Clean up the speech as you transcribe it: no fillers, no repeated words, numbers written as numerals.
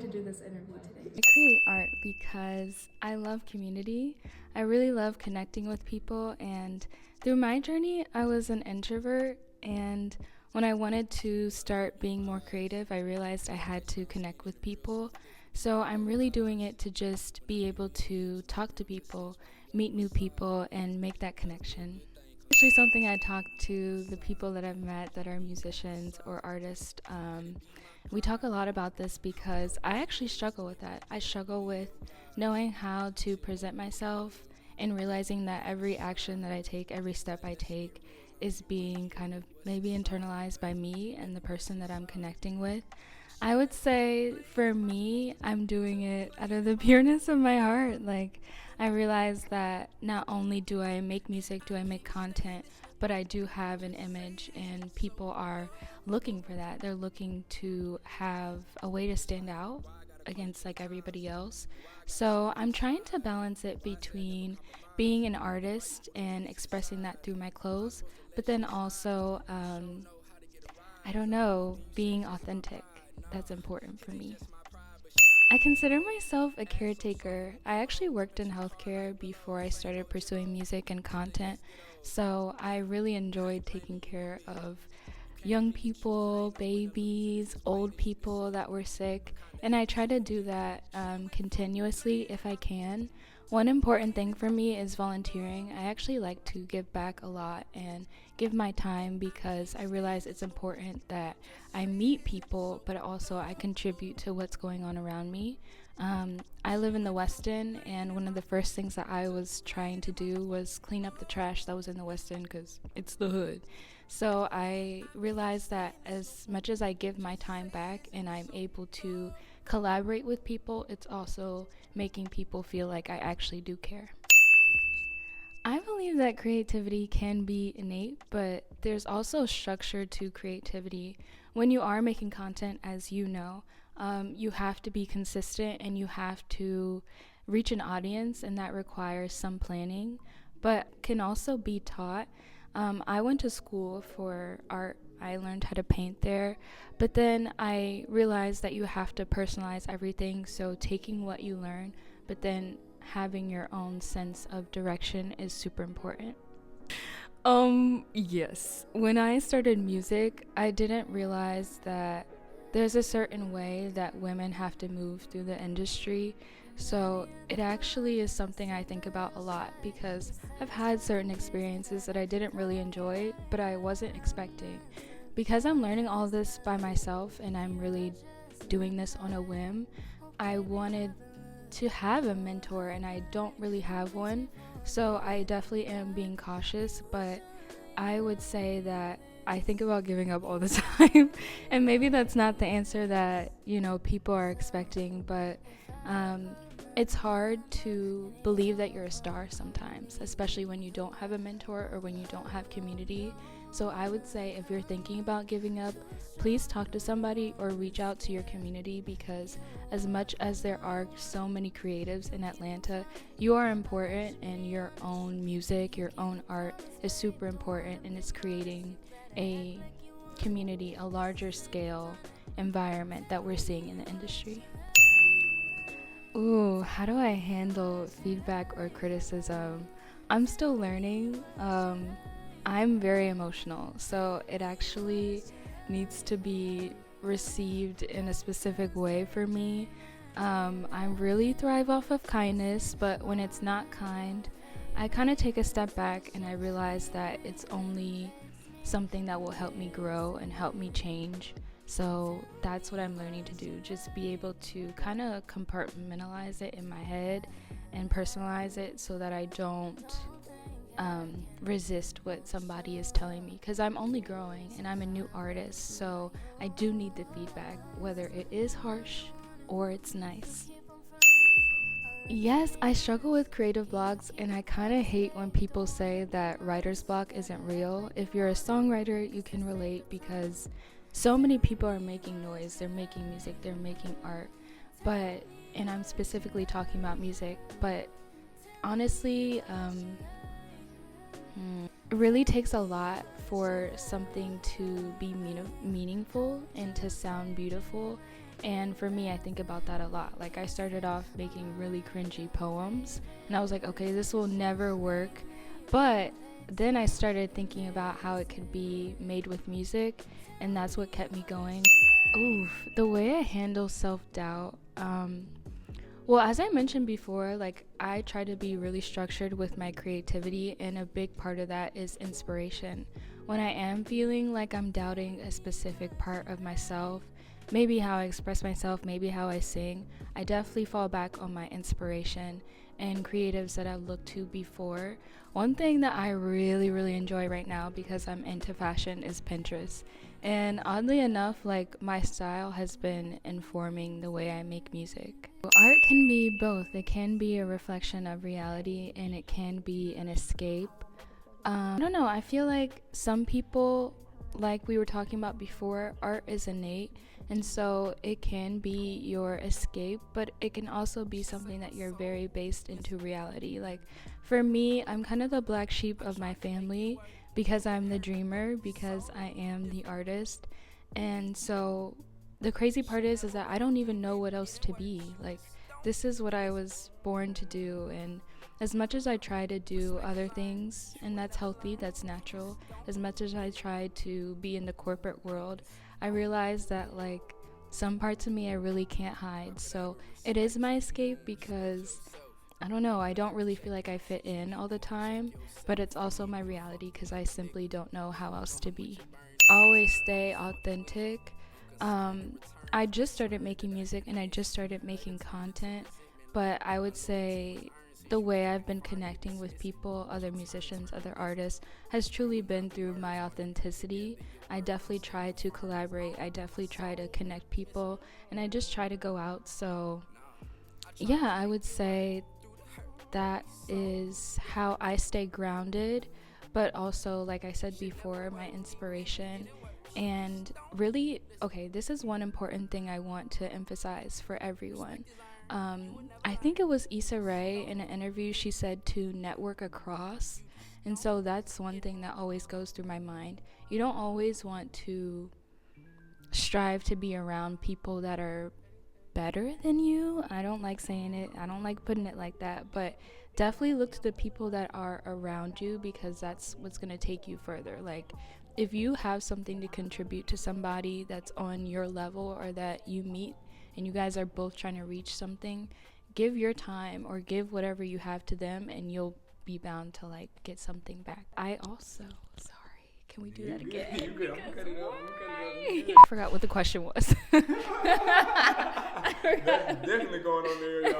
to do this interview today? I create art because I love community. I really love connecting with people, and through my journey, I was an introvert, and when I wanted to start being more creative, I realized I had to connect with people. So I'm really doing it to just be able to talk to people, meet new people, and make that connection. Actually, something I talk to the people that I've met that are musicians or artists. We talk a lot about this because I actually struggle with that. I struggle with knowing how to present myself and realizing that every action that I take, every step I take, is being kind of maybe internalized by me and the person that I'm connecting with. I would say for me, I'm doing it out of the pureness of my heart. Like, I realize that not only do I make music, do I make content, but I do have an image, and people are looking for that. They're looking to have a way to stand out against like everybody else. So I'm trying to balance it between being an artist and expressing that through my clothes, but then also, I don't know, being authentic. That's important for me. I consider myself a caretaker. I actually worked in healthcare before I started pursuing music and content, so I really enjoyed taking care of young people, babies, old people that were sick, and I try to do that continuously if I can. One important thing for me is volunteering. I actually like to give back a lot and give my time because I realize it's important that I meet people, but also I contribute to what's going on around me. I live in the West End, and one of the first things that I was trying to do was clean up the trash that was in the West End because it's the hood. So I realized that as much as I give my time back and I'm able to collaborate with people, it's also making people feel like I actually do care. I believe that creativity can be innate, but there's also structure to creativity. When you are making content, as you know, you have to be consistent and you have to reach an audience, and that requires some planning, but can also be taught. I went to school for art. I learned how to paint there, but then I realized that you have to personalize everything. So taking what you learn, but then having your own sense of direction is super important. Yes. When I started music, I didn't realize that there's a certain way that women have to move through the industry. So it actually is something I think about a lot because I've had certain experiences that I didn't really enjoy, but I wasn't expecting. Because I'm learning all this by myself and I'm really doing this on a whim, I wanted to have a mentor and I don't really have one. So I definitely am being cautious, but I would say that I think about giving up all the time. And maybe that's not the answer that, people are expecting, but it's hard to believe that you're a star sometimes, especially when you don't have a mentor or when you don't have community. So I would say if you're thinking about giving up, please talk to somebody or reach out to your community because as much as there are so many creatives in Atlanta, you are important and your own music, your own art is super important and it's creating a community, a larger scale environment that we're seeing in the industry. Ooh, how do I handle feedback or criticism? I'm still learning. I'm very emotional, so it actually needs to be received in a specific way for me. I really thrive off of kindness, but when it's not kind, I kind of take a step back and I realize that it's only something that will help me grow and help me change. So that's what I'm learning to do, just be able to kind of compartmentalize it in my head and personalize it so that I don't resist what somebody is telling me because I'm only growing and I'm a new artist, so I do need the feedback, whether it is harsh or it's nice. Yes, I struggle with creative blocks, and I kind of hate when people say that writer's block isn't real. If you're a songwriter, you can relate because so many people are making noise, they're making music, they're making art, but, and I'm specifically talking about music, but honestly, it really takes a lot for something to be meaningful and to sound beautiful. And for me, I think about that a lot. Like, I started off making really cringy poems, and I was like, okay, this will never work. But then I started thinking about how it could be made with music, and that's what kept me going. Oof, the way I handle self-doubt. Well, as I mentioned before, like, I try to be really structured with my creativity, and a big part of that is inspiration. When I am feeling like I'm doubting a specific part of myself, maybe how I express myself, maybe how I sing, I definitely fall back on my inspiration and creatives that I've looked to before. One thing that I really, really enjoy right now because I'm into fashion is Pinterest. And oddly enough, like, my style has been informing the way I make music. Art can be both. It can be a reflection of reality and it can be an escape. I don't know. I feel like some people, like we were talking about before, art is innate, and so it can be your escape, but it can also be something that you're very based into reality. Like, for me, I'm kind of the black sheep of my family because I'm the dreamer, because I am the artist, and so the crazy part is that I don't even know what else to be. Like, this is what I was born to do, and as much as I try to do other things, and that's healthy, that's natural, as much as I try to be in the corporate world, I realize that, like, some parts of me I really can't hide. So it is my escape because, I don't know, I don't really feel like I fit in all the time, but it's also my reality because I simply don't know how else to be. Always stay authentic. I just started making music and I just started making content, but I would say the way I've been connecting with people, other musicians, other artists, has truly been through my authenticity. I definitely try to collaborate, I definitely try to connect people, and I just try to go out. So, yeah, I would say that is how I stay grounded, but also, like I said before, my inspiration. And really, okay, this is one important thing I want to emphasize for everyone. I think it was Issa Rae in an interview, she said to network across. And so that's one thing that always goes through my mind. You don't always want to strive to be around people that are better than you. I don't like saying it, I don't like putting it like that, but definitely look to the people that are around you because that's what's going to take you further. Like, if you have something to contribute to somebody that's on your level or that you meet and you guys are both trying to reach something, give your time or give whatever you have to them and you'll be bound to, like, get something back. I also, sorry, can we do that again? You good. I'm gonna cut it up. I forgot what the question was. That's definitely going on there.